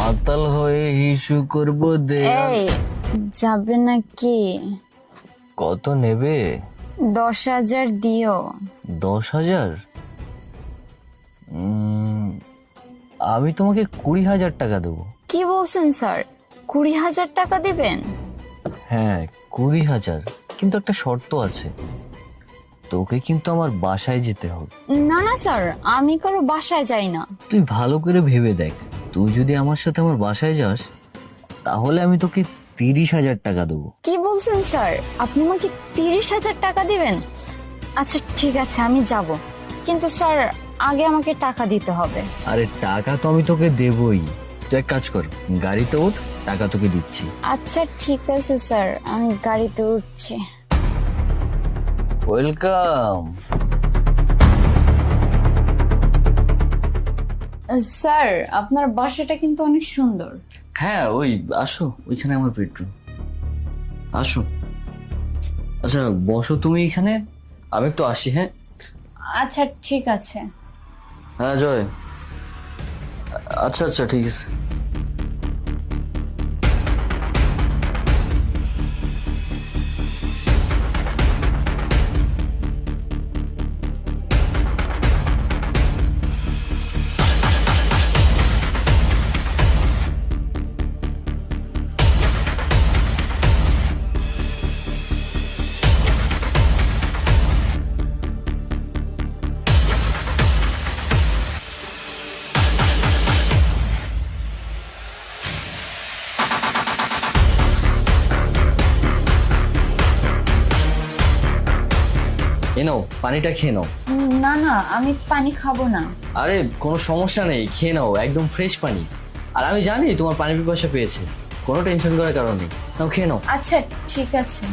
মাতাল হয়ে হিসু করবো দেয়াল। এই যাবে নাকি? কত নেবে? 10,000 দিও। 10,000? আমি তোমাকে 20,000 টাকা দেবো। কি বলছেন স্যার? 20,000 টাকা দিবেন? হ্যাঁ 20,000, কিন্তু একটা শর্ত আছে, তোকে কিন্তু আমার বাসায় যেতে হবে। না না স্যার, আমি কারো বাসায় যাই না। তুই ভালো করে ভেবে দেখ, তুই যদি আমার সাথে আমার বাসায় যাস তাহলে আমি তোকে 30,000 টাকা দেবো। কি বলছেন স্যার? আপনি আমাকে 30,000 টাকা দিবেন? আচ্ছা ঠিক আছে, আমি যাব, কিন্তু স্যার আগে আমাকে টাকা দিতে হবে। আরে টাকা তো আমি তোকে দেবই, তুই এক কাজ কর, গাড়িতে ওঠ, টাকা তোকে দিচ্ছি। আচ্ছা ঠিক আছে স্যার, আমি গাড়িতে উঠছি। ওয়েলকাম। স্যার আপনার বাসাটা কিন্তু অনেক সুন্দর। হ্যাঁ ওই আসো, ওইখানে আমার বেডরুম, আসো। আচ্ছা বসো তুমি এখানে, আমি একটু আসি। হ্যাঁ আচ্ছা ঠিক আছে। হ্যাঁ জয়, আচ্ছা আচ্ছা ঠিক আছে। এ নাও পানিটা খেয়ে নাও। না না, আমি পানি খাবো না। আরে কোনো সমস্যা নেই, খেয়ে নাও, একদম ফ্রেশ পানি। আর আমি জানি তোমার পানি পিপাসা পেয়েছে, কোনো টেনশন করার কারণ নেই, নাও খেয়ে নাও। আচ্ছা ঠিক আছে।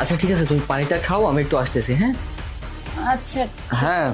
আচ্ছা ঠিক আছে, তুমি পানিটা খাও, আমি একটু আসতেছি। হ্যাঁ আচ্ছা হ্যাঁ